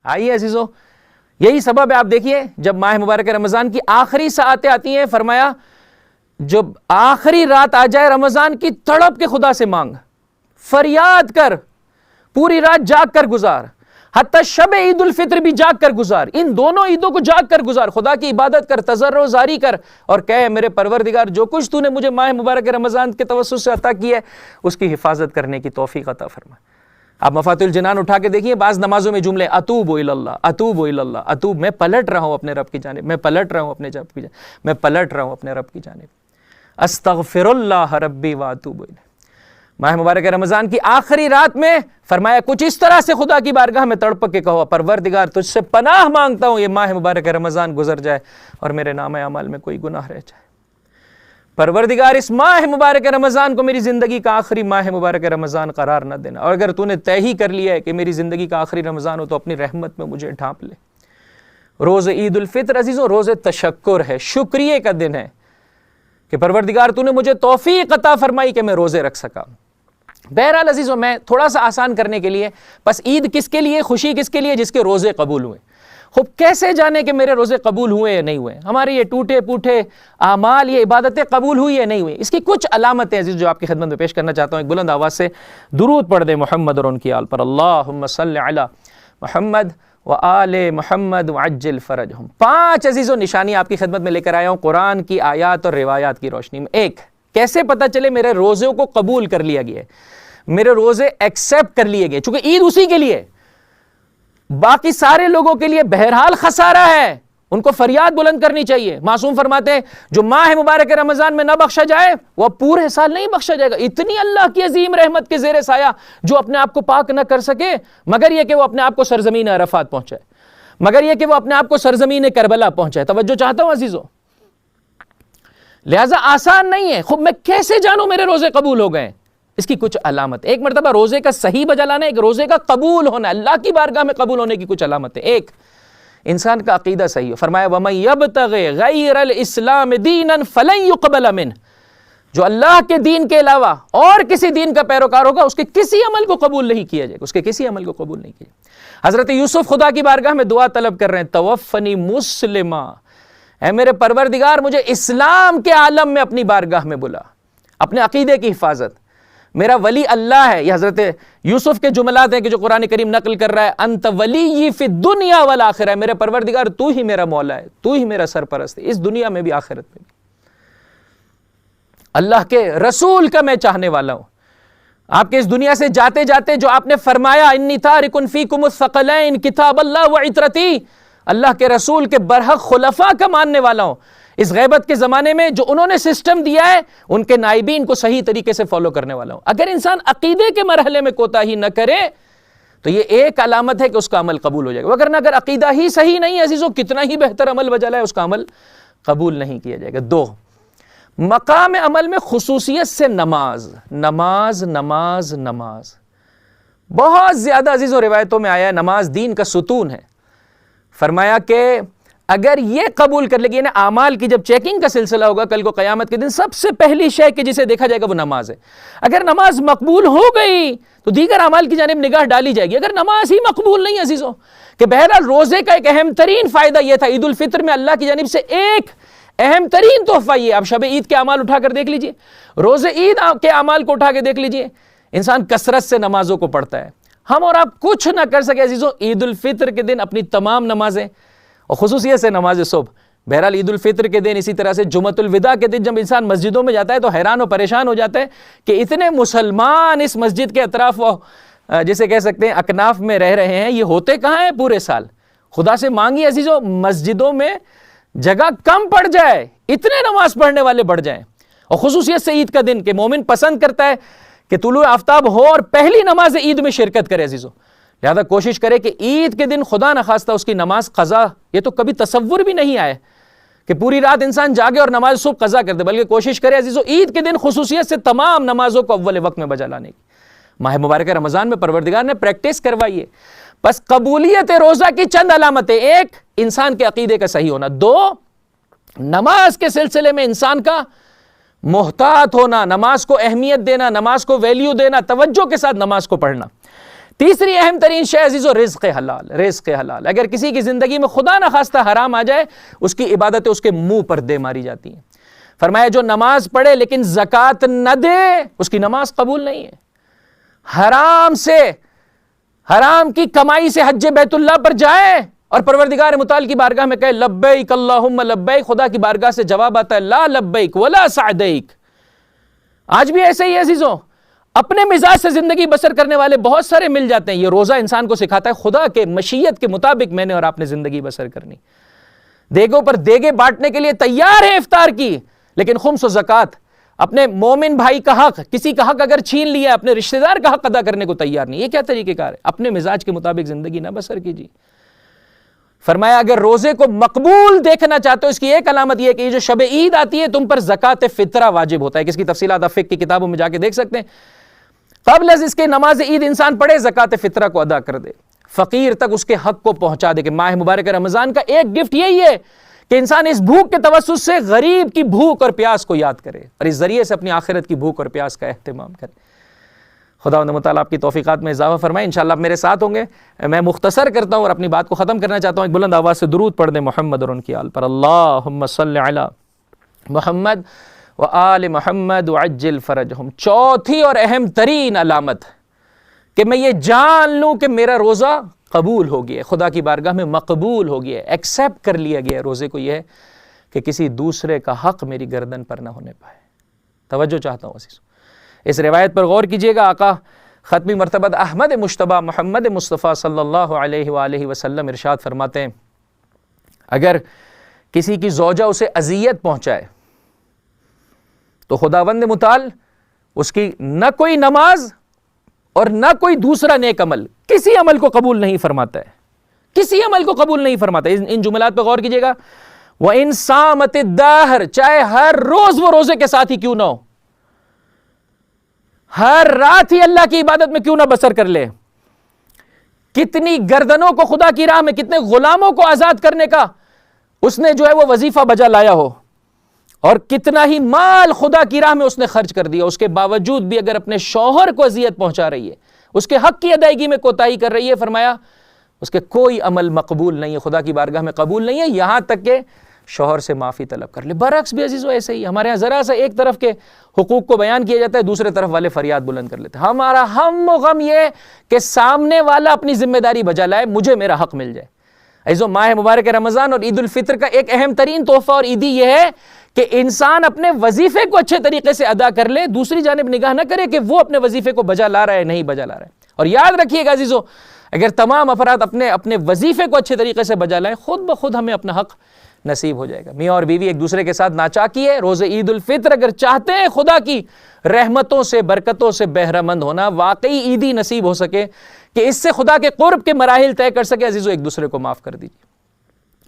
آئیے عزیزو، یہی سبب ہے، آپ دیکھیے جب ماہ مبارک رمضان کی آخری ساعتیں آتی ہیں، فرمایا جب آخری رات آ جائے رمضان کی، تڑپ کے خدا سے مانگ، فریاد کر، پوری رات جاگ کر گزار، حتی شب عید الفطر بھی جاگ کر گزار، ان دونوں عیدوں کو جاگ کر گزار، خدا کی عبادت کر، تضرع زاری کر، اور کہے میرے پروردگار جو کچھ تو نے مجھے ماہ مبارک رمضان کے توسط سے عطا کی ہے اس کی حفاظت کرنے کی توفیق عطا فرما۔ آپ مفاتیح الجنان اٹھا کے دیکھیے، بعض نمازوں میں جملے اتوب الی اللہ، اتوب الی اللہ، اتوب، میں پلٹ رہا ہوں اپنے رب کی جانب، میں پلٹ رہا ہوں اپنے رب کی جانب، میں پلٹ رہا ہوں اپنے رب کی جانب، استغفر اللہ ربی واتوب الیہ۔ ماہ مبارک رمضان کی آخری رات میں فرمایا کچھ اس طرح سے خدا کی بارگاہ میں تڑپ کے کہو، پروردگار تجھ سے پناہ مانگتا ہوں یہ ماہ مبارک رمضان گزر جائے اور میرے نام اعمال میں کوئی گناہ رہ جائے۔ پروردگار اس ماہ مبارک رمضان کو میری زندگی کا آخری ماہ مبارک رمضان قرار نہ دینا، اور اگر تو نے طے ہی کر لیا ہے کہ میری زندگی کا آخری رمضان ہو تو اپنی رحمت میں مجھے ڈھانپ لے۔ روز عید الفطر عزیزوں روز تشکر ہے، شکریہ کا دن ہے کہ پروردگار تو نے مجھے توفیق عطا فرمائی کہ میں روزے رکھ سکا۔ بہرحال عزیزوں، میں تھوڑا سا آسان کرنے کے لیے، بس عید کس کے لیے، خوشی کس کے لیے؟ جس کے روزے قبول ہوئے۔ خوب کیسے جانے کہ میرے روزے قبول ہوئے یا نہیں ہوئے؟ ہمارے یہ ٹوٹے پوٹے اعمال، یہ عبادتیں قبول ہوئی یا نہیں ہوئی؟ اس کی کچھ علامتیں عزیز جو آپ کی خدمت میں پیش کرنا چاہتا ہوں۔ ایک بلند آواز سے درود پڑھ دیں محمد اور ان کی آل پر، اللہم صلی علی محمد وآل محمد وعجل فرجہم۔ 5 عزیزوں نشانی آپ کی خدمت میں لے کر آیا ہوں قرآن کی آیات اور روایات کی روشنی میں۔ ایک، کیسے پتہ چلے میرے روزوں کو قبول کر لیا گیا ہے، میرے روزے ایکسیپٹ کر لیے گئے، چونکہ عید اسی کے لیے، باقی سارے لوگوں کے لیے بہرحال خسارہ ہے، ان کو فریاد بلند کرنی چاہیے۔ معصوم فرماتے ہیں جو ماہ مبارک رمضان میں نہ بخشا جائے وہ پورے سال نہیں بخشا جائے گا۔ اتنی اللہ کی عظیم رحمت کے زیر سایہ جو اپنے آپ کو پاک نہ کر سکے مگر یہ کہ وہ اپنے آپ کو سرزمین عرفات پہنچائے، مگر یہ کہ وہ اپنے آپ کو سرزمین کربلا پہنچائے۔ توجہ چاہتا ہوں عزیزوں، لہٰذا آسان نہیں ہے۔ خوب میں کیسے جانوں میرے روزے قبول ہو گئے؟ اس کی کچھ علامت، ایک مرتبہ روزے کا صحیح بجا لانا، ایک روزے کا قبول ہونا، اللہ کی بارگاہ میں قبول ہونے کی کچھ علامتیں۔ ایک، انسان کا عقیدہ صحیح ہو۔ فرمایا وَمَن يَبْتَغِ غَيْرَ الْإِسْلَامِ دِينًا فَلَن يُقْبَلَ مِنْهُ، جو اللہ کے دین کے علاوہ اور کسی دین کا پیروکار ہوگا اس کے کسی عمل کو قبول نہیں کیا جائے گا، اس کے کسی عمل کو قبول نہیں کیا جائے گا۔ حضرت یوسف خدا کی بارگاہ میں دعا طلب کر رہے ہیں، توفنی مسلما، اے میرے پروردگار مجھے اسلام کے عالم میں اپنی بارگاہ میں بلا، اپنے عقیدے کی حفاظت، میرا ولی اللہ ہے۔ یہ حضرت یوسف کے جملات ہیں کہ جو قرآن کریم نقل کر رہا ہے، انت ولی فی الدنیا والآخرہ، میرے پروردگار تو ہی میرا مولا ہے، تو ہی میرا سرپرست ہے، اس دنیا میں بھی آخرت میں بھی۔ اللہ کے رسول کا میں چاہنے والا ہوں۔ آپ کے اس دنیا سے جاتے جاتے جو آپ نے فرمایا انی تارک فیکم الثقلین کتاب اللہ وعطرتی، اللہ کے رسول کے برحق خلفاء کا ماننے والا ہوں۔ اس غیبت کے زمانے میں جو انہوں نے سسٹم دیا ہے ان کے نائبین کو صحیح طریقے سے فالو کرنے والا ہوں۔ اگر انسان عقیدے کے مرحلے میں کوتاہی نہ کرے تو یہ ایک علامت ہے کہ اس کا عمل قبول ہو جائے گا، وگرنہ اگر عقیدہ ہی صحیح نہیں ہے عزیزوں، کتنا ہی بہتر عمل بجا لائے اس کا عمل قبول نہیں کیا جائے گا۔ 2، مقام عمل میں خصوصیت سے نماز نماز نماز نماز بہت زیادہ عزیزوں روایتوں میں آیا ہے نماز دین کا ستون ہے۔ فرمایا کہ اگر یہ قبول کر لے گی، اعمال کی جب چیکنگ کا سلسلہ ہوگا کل کو قیامت کے دن، سب سے پہلی شے کہ جسے دیکھا جائے گا وہ نماز ہے۔ اگر نماز مقبول ہو گئی تو دیگر اعمال کی جانب نگاہ ڈالی جائے گی، اگر نماز ہی مقبول نہیں عزیزوں، کہ بہرحال روزے کا ایک اہم ترین فائدہ یہ تھا، عید الفطر میں اللہ کی جانب سے ایک اہم ترین تحفہ یہ، آپ شب عید کے اعمال اٹھا کر دیکھ لیجئے، روزے عید کے اعمال کو اٹھا کے دیکھ لیجئے، انسان کثرت سے نمازوں کو پڑھتا ہے۔ ہم اور آپ کچھ نہ کر سکے عزیزوں، عید الفطر کے دن اپنی تمام نمازیں اور خصوصیت سے نماز صبح، بہرحال عید الفطر کے دن، اسی طرح سے جمعۃ الوداع کے دن جب انسان مسجدوں میں جاتا ہے تو حیران و پریشان ہو جاتا ہے کہ اتنے مسلمان اس مسجد کے اطراف و جسے کہہ سکتے ہیں اکناف میں رہ رہے ہیں، یہ ہوتے کہاں ہیں پورے سال؟ خدا سے مانگی عزیزوں مسجدوں میں جگہ کم پڑ جائے، اتنے نماز پڑھنے والے بڑھ جائیں۔ اور خصوصیت سے عید کا دن کہ مومن پسند کرتا ہے کہ طلوع آفتاب ہو اور پہلی نماز عید میں شرکت کرے عزیزوں، لہذا کوشش کرے کہ عید کے دن خدا نخواستہ اس کی نماز قضا، یہ تو کبھی تصور بھی نہیں آئے کہ پوری رات انسان جاگے اور نماز صبح قضا کر دے، بلکہ کوشش کرے عزیزوں عید کے دن خصوصیت سے تمام نمازوں کو اول وقت میں بجا لانے کی۔ ماہ مبارک رمضان میں پروردگار نے پریکٹس کروائی ہے۔ بس قبولیت روزہ کی چند علامتیں، ایک انسان کے عقیدے کا صحیح ہونا، 2 نماز کے سلسلے میں انسان کا محتاط ہونا، نماز کو اہمیت دینا، نماز کو ویلیو دینا، توجہ کے ساتھ نماز کو پڑھنا، تیسری اہم ترین شے عزیزو رزق حلال، رزق حلال۔ اگر کسی کی زندگی میں خدا نہ خواستہ حرام آ جائے، اس کی عبادتیں اس کے منہ پر دے ماری جاتی ہیں۔ فرمایا جو نماز پڑھے لیکن زکوٰۃ نہ دے، اس کی نماز قبول نہیں ہے۔ حرام سے، حرام کی کمائی سے حج بیت اللہ پر جائے اور پروردگار متعال کی بارگاہ میں کہے لبیک اللہم لبیک، خدا کی بارگاہ سے جواب آتا ہے لا لبیک ولا سعدیک۔ آج بھی ایسے ہی عزیزوں، اپنے مزاج سے زندگی بسر کرنے والے بہت سارے مل جاتے ہیں۔ یہ روزہ انسان کو سکھاتا ہے خدا کے مشیت کے مطابق میں نے اور آپ نے زندگی بسر کرنی۔ دیگوں پر دیگے بانٹنے کے لیے تیار ہے افطار کی، لیکن خمس و زکوٰۃ، اپنے مومن بھائی کا حق، کسی کا حق اگر چھین لیا، اپنے رشتہ دار کا حق ادا کرنے کو تیار نہیں۔ یہ کیا طریقہ کار ہے؟ اپنے مزاج کے مطابق زندگی نہ بسر کیجیے۔ فرمایا اگر روزے کو مقبول دیکھنا چاہتے ہو، اس کی ایک علامت یہ ہے کہ یہ جو شب عید آتی ہے تم پر زکوٰۃ فطرہ واجب ہوتا ہے۔ کس کی تفصیلات آپ فقہ کی کتابوں میں جا کے دیکھ سکتے ہیں۔ قبل از اس کے نماز عید انسان پڑھے، زکوٰۃ فطرہ کو ادا کر دے، فقیر تک اس کے حق کو پہنچا دے۔ کہ ماہ مبارک رمضان کا ایک گفٹ یہی ہے کہ انسان اس بھوک کے توسط سے غریب کی بھوک اور پیاس کو یاد کرے اور اس ذریعے سے اپنی آخرت کی بھوک اور پیاس کا اہتمام کرے۔ خدا متعال آپ کی توفیقات میں اضافہ فرمائے۔ انشاءاللہ آپ میرے ساتھ ہوں گے۔ میں مختصر کرتا ہوں اور اپنی بات کو ختم کرنا چاہتا ہوں۔ ایک بلند آواز سے درود پڑھ دیں محمد اور ان کی آل پر، اللہم صلی علی محمد و آل محمد وعجل فرجہم۔ چوتھی اور اہم ترین علامت کہ میں یہ جان لوں کہ میرا روزہ قبول ہو گیا، خدا کی بارگاہ میں مقبول ہو گیا، ایکسیپٹ کر لیا گیا روزے کو، یہ ہے کہ کسی دوسرے کا حق میری گردن پر نہ ہونے پائے۔ توجہ چاہتا ہوں عزیز، اس روایت پر غور کیجئے گا۔ آقا ختمی مرتبہ احمد مجتبیٰ محمد مصطفیٰ صلی اللہ علیہ وآلہ وسلم ارشاد فرماتے ہیں اگر کسی کی زوجہ اسے اذیت پہنچائے تو خداوند متعال اس کی نہ کوئی نماز اور نہ کوئی دوسرا نیک عمل، کسی عمل کو قبول نہیں فرماتا ہے، کسی عمل کو قبول نہیں فرماتا ہے۔ ان جملات پہ غور کیجئے گا۔ وَإِن صَامَتِ الدَّهْرَ، چاہے ہر روز وہ روزے کے ساتھ ہی کیوں نہ ہو، ہر رات ہی اللہ کی عبادت میں کیوں نہ بسر کر لے، کتنی گردنوں کو خدا کی راہ میں، کتنے غلاموں کو آزاد کرنے کا اس نے جو ہے وہ وظیفہ بجا لایا ہو، اور کتنا ہی مال خدا کی راہ میں اس نے خرچ کر دیا، اس کے باوجود بھی اگر اپنے شوہر کو اذیت پہنچا رہی ہے، اس کے حق کی ادائیگی میں کوتاہی کر رہی ہے، فرمایا اس کے کوئی عمل مقبول نہیں ہے، خدا کی بارگاہ میں قبول نہیں ہے، یہاں تک کہ شوہر سے معافی طلب کر لے۔ برعکس بھی عزیزو ایسے ہی ہمارے ہاں ذرا سا ایک طرف کے حقوق کو بیان کیا جاتا ہے، دوسرے طرف والے فریاد بلند کر لیتے ہیں۔ ہمارا ہم و غم یہ کہ سامنے والا اپنی ذمہ داری بجا لائے، مجھے میرا حق مل جائے۔ عزیزو ماہ مبارک رمضان اور عید الفطر کا ایک اہم ترین تحفہ اور عیدی یہ ہے کہ انسان اپنے وظیفے کو اچھے طریقے سے ادا کر لے، دوسری جانب نگاہ نہ کرے کہ وہ اپنے وظیفے کو بجا لا رہا ہے نہیں بجا لا رہا ہے۔ اور یاد رکھیے گا عزیزو، اگر تمام افراد اپنے وظیفے کو اچھے طریقے سے بجا لائیں، خود بخود ہمیں اپنا حق نصیب ہو جائے گا۔ میاں اور بیوی ایک دوسرے کے ساتھ ناچاکی ہے، روز عید الفطر اگر چاہتے ہیں خدا کی رحمتوں سے برکتوں سے بہرہ مند ہونا، واقعی عیدی نصیب ہو سکے کہ اس سے خدا کے قرب کے مراحل طے کر سکے، عزیزو ایک دوسرے کو معاف کر دیجیے۔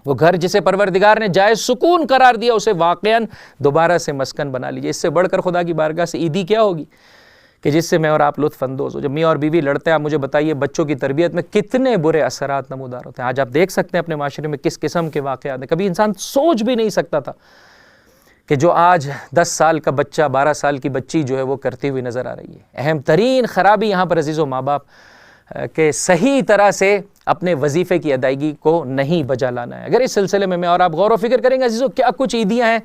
وہ گھر جسے پروردگار نے جائے سکون قرار دیا، اسے واقعاً دوبارہ سے مسکن بنا لیجیے۔ اس سے بڑھ کر خدا کی بارگاہ سے عیدی کیا ہوگی کہ جس سے میں اور آپ لطف اندوز ہو۔ جب میاں اور بیوی لڑتے ہیں، آپ مجھے بتائیے بچوں کی تربیت میں کتنے برے اثرات نمودار ہوتے ہیں۔ آج آپ دیکھ سکتے ہیں اپنے معاشرے میں کس قسم کے واقعات ہیں، کبھی انسان سوچ بھی نہیں سکتا تھا کہ جو آج 10 سال کا بچہ، 12 سال کی بچی جو ہے وہ کرتی ہوئی نظر آ رہی ہے۔ اہم ترین خرابی یہاں پر عزیزو ماں باپ کہ صحیح طرح سے اپنے وظیفے کی ادائیگی کو نہیں بجا لانا ہے۔ اگر اس سلسلے میں اور آپ غور و فکر کریں گے عزیزو، کیا کچھ عیدیاں ہیں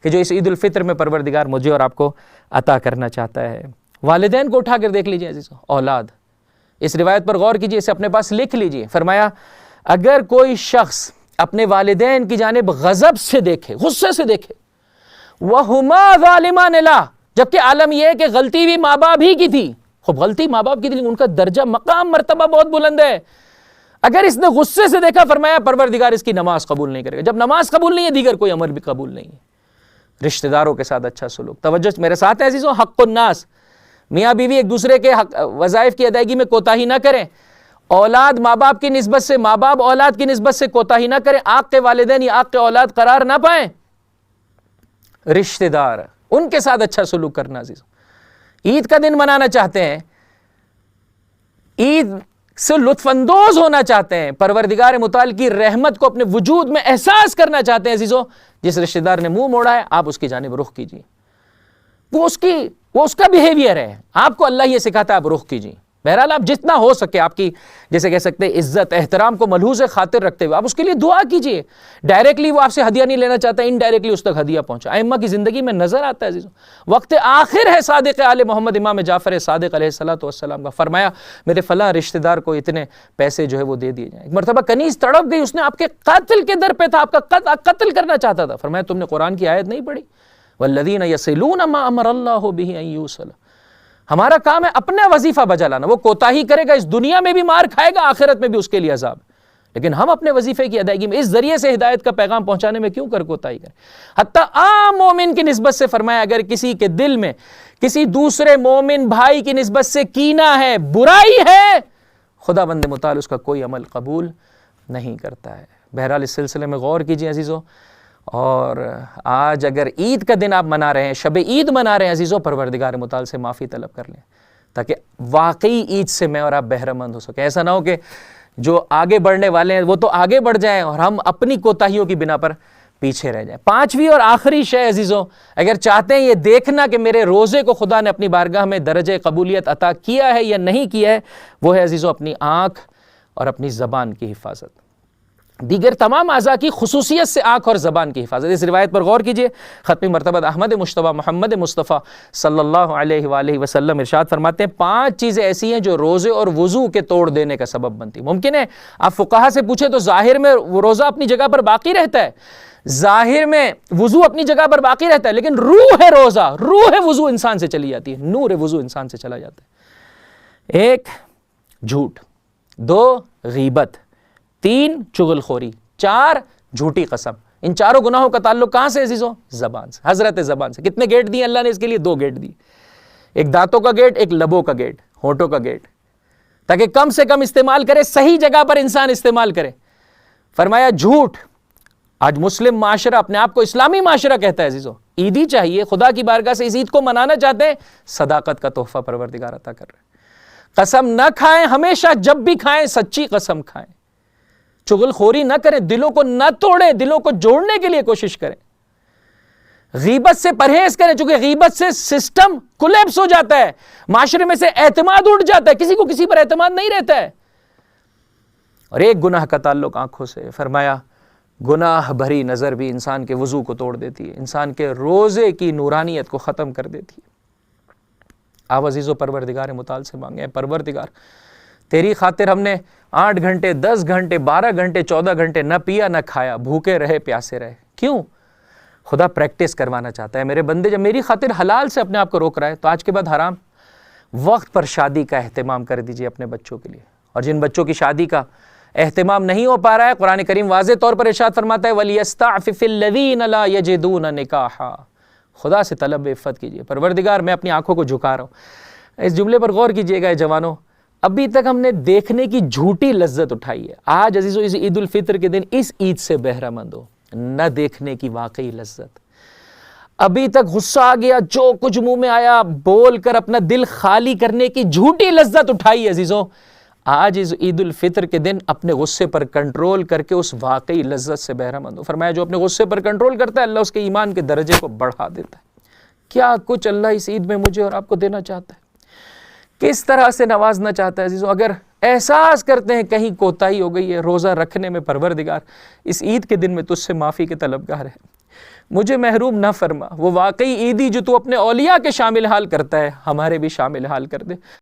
کہ جو اس عید الفطر میں پروردگار مجھے اور آپ کو عطا کرنا چاہتا ہے۔ والدین کو اٹھا کر دیکھ لیجئے عزیزو، اولاد، اس روایت پر غور کیجئے، اسے اپنے پاس لکھ لیجئے۔ فرمایا اگر کوئی شخص اپنے والدین کی جانب غضب سے دیکھے، غصے سے دیکھے، وَهُمَا ظَالِمَانِ لَهُ، جبکہ عالم یہ ہے کہ غلطی بھی ماں باپ ہی کی تھی، خوب غلطی ماں باپ کی تھی لیکن ان کا درجہ مقام مرتبہ بہت بلند ہے، اگر اس نے غصے سے دیکھا، فرمایا پروردگار اس کی نماز قبول نہیں کرے گا۔ جب نماز قبول نہیں ہے، دیگر کوئی عمل بھی قبول نہیں ہے۔ رشتہ داروں کے ساتھ اچھا سلوک، توجہ میرے ساتھ ہے عزیزو، حق الناس، میاں بیوی ایک دوسرے کے وظائف کی ادائیگی میں کوتاہی نہ کریں، اولاد ماں باپ کی نسبت سے، ماں باپ اولاد کی نسبت سے کوتاہی نہ کریں، آق کے والدین یا آق کے اولاد قرار نہ پائیں، رشتہ دار ان کے ساتھ اچھا سلوک کرنا عزیزو۔ عید کا دن منانا چاہتے ہیں، عید سے لطف اندوز ہونا چاہتے ہیں، پروردگار متعال کی رحمت کو اپنے وجود میں احساس کرنا چاہتے ہیں عزیزو، جس رشتہ دار نے منہ موڑا ہے آپ اس کی جانب رخ کیجیے، وہ اس کا بیہیویئر ہے، آپ کو اللہ یہ سکھاتا ہے آپ رخ کیجیے، بہرحال آپ جتنا ہو سکے آپ کی جیسے کہہ سکتے ہیں عزت احترام کو ملحوظ خاطر رکھتے ہوئے آپ اس کے لیے دعا کیجئے. ڈائریکٹلی وہ آپ سے ہدیہ نہیں لینا چاہتا, انڈائریکٹلی اس تک ہدیہ پہنچا. ائمہ کی زندگی میں نظر آتا ہے عزیزوں, وقت آخر ہے صادق آل محمد امام جعفر صادق علیہ السلام کا, فرمایا میرے فلاں رشتہ دار کو اتنے پیسے جو ہے وہ دے دیے جائیں. ایک مرتبہ کنیز تڑپ گئی, اس نے آپ کے قاتل کے در پہ تھا, آپ کا قتل کرنا چاہتا تھا. فرمایا تم نے قرآن کی آیت نہیں پڑھی, والذین یصلون ما امر اللہ بہ ان یوصل. ہمارا کام ہے اپنا وظیفہ بجا لانا. وہ کوتاہی کرے گا اس دنیا میں بھی مار کھائے گا, آخرت میں بھی اس کے لیے عذاب, لیکن ہم اپنے وظیفے کی ادائیگی میں اس ذریعے سے ہدایت کا پیغام پہنچانے میں کیوں کوتاہی کریں. حتیٰ عام مومن کی نسبت سے فرمایا اگر کسی کے دل میں کسی دوسرے مومن بھائی کی نسبت سے کینہ ہے, برائی ہے, خدا بند متعال اس کا کوئی عمل قبول نہیں کرتا ہے. بہرحال اس سلسلے میں غور کیجئے عزیزو. اور آج اگر عید کا دن آپ منا رہے ہیں, شب عید منا رہے ہیں عزیزو, پروردگار متعال سے معافی طلب کر لیں تاکہ واقعی عید سے میں اور آپ بہرہ مند ہو سکیں. ایسا نہ ہو کہ جو آگے بڑھنے والے ہیں وہ تو آگے بڑھ جائیں اور ہم اپنی کوتاہیوں کی بنا پر پیچھے رہ جائیں. پانچویں اور آخری شے عزیزو, اگر چاہتے ہیں یہ دیکھنا کہ میرے روزے کو خدا نے اپنی بارگاہ میں درجہ قبولیت عطا کیا ہے یا نہیں کیا ہے, وہ ہے عزیزو اپنی آنکھ اور اپنی زبان کی حفاظت. دیگر تمام اعضاء کی خصوصیت سے آنکھ اور زبان کی حفاظت. اس روایت پر غور کیجئے. ختم مرتبہ احمد مجتبیٰ محمد مصطفیٰ صلی اللہ علیہ وآلہ وسلم ارشاد فرماتے ہیں 5 چیزیں ایسی ہیں جو روزے اور وضو کے توڑ دینے کا سبب بنتی. ممکن ہے آپ فقہا سے پوچھیں تو ظاہر میں روزہ اپنی جگہ پر باقی رہتا ہے, ظاہر میں وضو اپنی جگہ پر باقی رہتا ہے, لیکن روح ہے روزہ, روح وضو انسان سے چلی جاتی ہے, نور وضو انسان سے چلا جاتا ہے. 1 جھوٹ, 2 غیبت, 3 چغل خوری, 4 جھوٹی قسم. ان چاروں گناہوں کا تعلق کہاں سے عزیزوں؟ زبان سے, حضرت زبان سے. کتنے گیٹ دیے اللہ نے اس کے لیے؟ 2 گیٹ دی, ایک دانتوں کا گیٹ, ایک لبوں کا گیٹ, ہونٹوں کا گیٹ, تاکہ کم سے کم استعمال کرے, صحیح جگہ پر انسان استعمال کرے. فرمایا جھوٹ. آج مسلم معاشرہ اپنے آپ کو اسلامی معاشرہ کہتا ہے عزیزوں, عیدی چاہیے, خدا کی بارگاہ سے اس عید کو منانا چاہتے ہیں, صداقت کا تحفہ پروردگار عطا کر رہے ہیں. قسم نہ کھائیں, ہمیشہ جب بھی کھائیں سچی قسم کھائیں. چغل خوری نہ کریں, دلوں کو نہ توڑیں, دلوں کو جوڑنے کے لیے کوشش کریں. غیبت سے پرہیز کریں, چونکہ غیبت سے سسٹم کولیپس ہو جاتا ہے, معاشرے میں سے اعتماد اٹھ جاتا ہے, کسی کو کسی پر اعتماد نہیں رہتا ہے. اور ایک گناہ کا تعلق آنکھوں سے. فرمایا گناہ بھری نظر بھی انسان کے وضو کو توڑ دیتی ہے, انسان کے روزے کی نورانیت کو ختم کر دیتی ہے. آپ عزیزو پروردگار متعال سے مانگیں, پروردگار تیری خاطر ہم نے 8 گھنٹے 10 گھنٹے 12 گھنٹے 14 گھنٹے نہ پیا نہ کھایا, بھوکے رہے پیاسے رہے. کیوں؟ خدا پریکٹس کروانا چاہتا ہے. میرے بندے جب میری خاطر حلال سے اپنے آپ کو روک رہا ہے تو آج کے بعد حرام. وقت پر شادی کا اہتمام کر دیجئے اپنے بچوں کے لیے, اور جن بچوں کی شادی کا اہتمام نہیں ہو پا رہا ہے, قرآن کریم واضح طور پر ارشاد فرماتا ہے وَلْيَسْتَعْفِفِ الَّذِينَ لَا يَجِدُونَ نِكَاحًا. خدا سے طلب عفت کیجئے. پروردگار میں اپنی آنکھوں کو جھکا رہا ہوں. اس جملے پر غور کیجئے گا جوانوں, ابھی تک ہم نے دیکھنے کی جھوٹی لذت اٹھائی ہے. آج عزیزو اس عید الفطر کے دن اس عید سے بہرہ مند ہو, نہ دیکھنے کی واقعی لذت. ابھی تک غصہ آ گیا, جو کچھ منہ میں آیا بول کر اپنا دل خالی کرنے کی جھوٹی لذت اٹھائی ہے عزیزو. آج اس عید الفطر کے دن اپنے غصے پر کنٹرول کر کے اس واقعی لذت سے بہرہ مند ہو. فرمایا جو اپنے غصے پر کنٹرول کرتا ہے اللہ اس کے ایمان کے درجے کو بڑھا دیتا ہے. کیا کچھ اللہ اس عید میں مجھے اور آپ کو دینا چاہتا ہے, کس طرح سے نوازنا چاہتا ہے عزیزو. اگر احساس کرتے ہیں کہیں کوتاہی ہو گئی ہے روزہ رکھنے میں, پروردگار اس عید کے دن میں تجھ سے معافی کے طلبگار ہے, مجھے محروم نہ فرما. وہ واقعی عیدی جو تو اپنے اولیاء کے شامل حال کرتا ہے ہمارے بھی شامل حال کر دے.